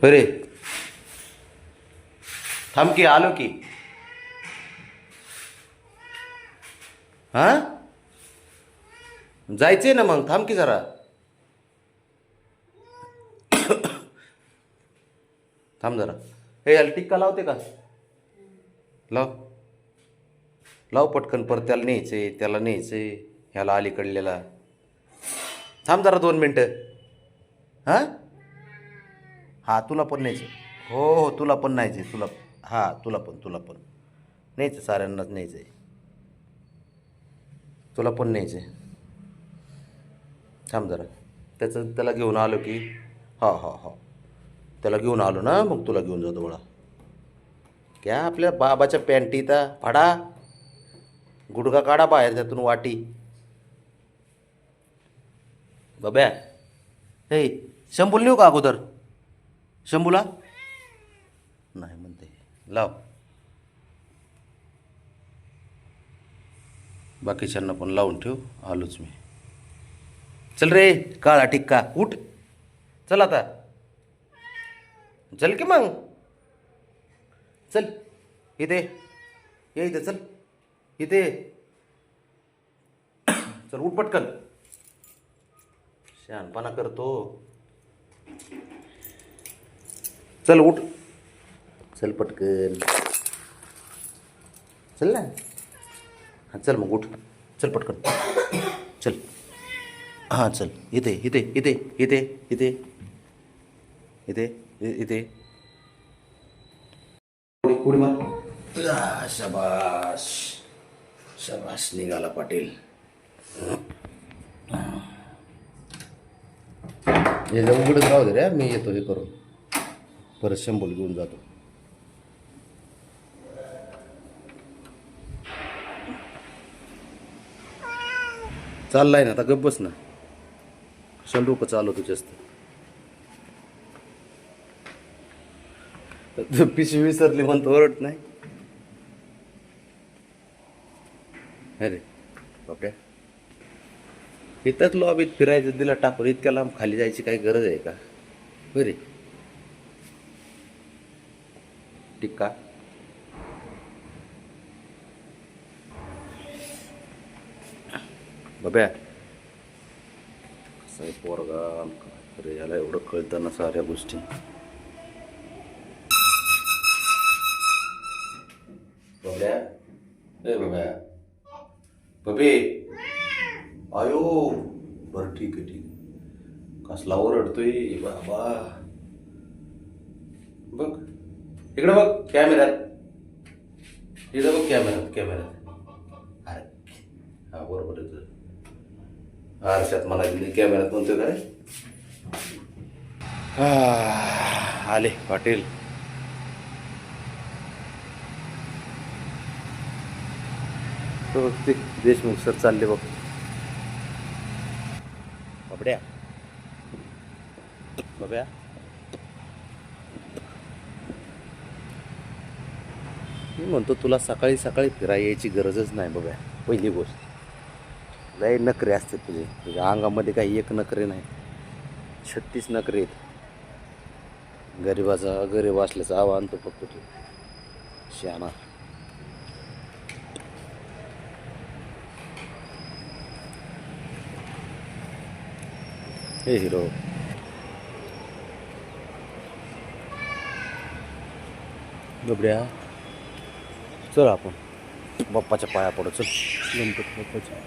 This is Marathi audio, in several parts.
अरे थांब की आलो की. हा जायचंय ना मग, थांब की जरा. थांब जरा. हे याला टिक्का लावते का? लाव लाव पटकन. परत त्याला न्यायचंय, त्याला न्यायचंय, ह्याला अलीकडलेला. थांब जरा 2 मिनटं. हां हां तुला पण न्यायचं. हो हो तुला पण न्यायचं तुला. हां तुला पण न्यायचं, साऱ्यांनाच न्यायचं आहे. तुला पण न्यायचं आहे. थांब जरा. त्याला घेऊन आलो की. हा हा हा त्याला घेऊन आलो ना, मग तुला घेऊन जातो बळा. क्या आपल्या बाबाच्या पॅन्टीचा फाडा. गुडघा काढा बाहेर त्यातून वाटी. बब्या हे शंभूला नेऊ का अगोदर? शंभूला नाही म्हणते. लाव. बाकीच्यांना पण लावून ठेव. आलोच मी. चल रे काळा टिक्का उठ. चल आता. चल की मग. चल इथे ये. इथे चल. इथे चल उठ पटकन. शहाणपणा करतो. चल उठ. चल पटकन. चल ना. हां चल मग उठ. चल पटकन. चल. हां चल. इथे इथे इथे इथे इथे इथे इथे. उडी मार. शाबास शाबास. निघाला पाटील. हे उघडच राहू दे रे, मी येतो हे करून. परत शंभूला घेऊन जातो. चाललाय ना आता, गप्प बस ना. शंभू चालवतो जास्त. पिशवी विसरली म्हणतो ओरडत नाही. अरे बाप्या, इथंच लॉबीत फिरायचं दिला टाकून. इतक्या लांब खाली जायची काही गरज आहे का? बरे टिक्का. बाब्या कसं आहे पोरगा. अरे याला एवढं कळतं ना साऱ्या गोष्टी. बाब्या ए बाब्या. बबे आयो. बरं ठीक आहे ठीक आहे. कसला ओरडतोय बाबा. बघ इकडे बघ कॅमेऱ्यात. इकडे बघ कॅमेऱ्यात. अरे हा बरोबर आहे. आरशात मला कॅमेऱ्यात म्हणतोय काय. आले पाटील. तो ते देशमुख सर चालले बघ. बाबड्या बाब्या. मी म्हणतो तुला सकाळी सकाळी फिरायला यायची गरजच नाही बाब्या. पहिली गोष्ट लय नखरे असते तुझे. तुझ्या अंगामध्ये काही एक नखरे नाही, 36 नखरे आहेत. गरीब असल्याचं आव्हान तो फक्त तू शहाणा. हे हिरो. बबड्या चल आपण बाप्पाच्या पाया पडू. चल गणपती बाप्पाच्या.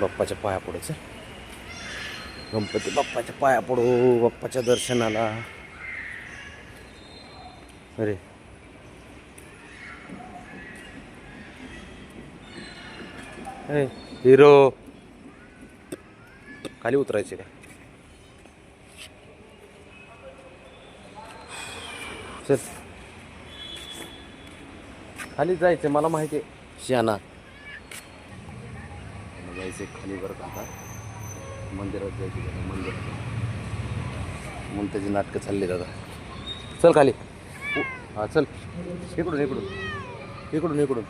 बाप्पाच्या पाया पडू. चल गणपती बाप्पाच्या पाया पडू. बाप्पाच्या दर्शनाला. अरे हिरो खाली उतरायचे का? चल खाली जायचं मला माहिती आहे. शहाणा जायचं खाली. बरं का आता मंदिरात जायचं. मंदिरात म्हणून त्याची नाटकं चालली दादा. चल खाली. हां चल. इकडून इकडून इकडून इकडून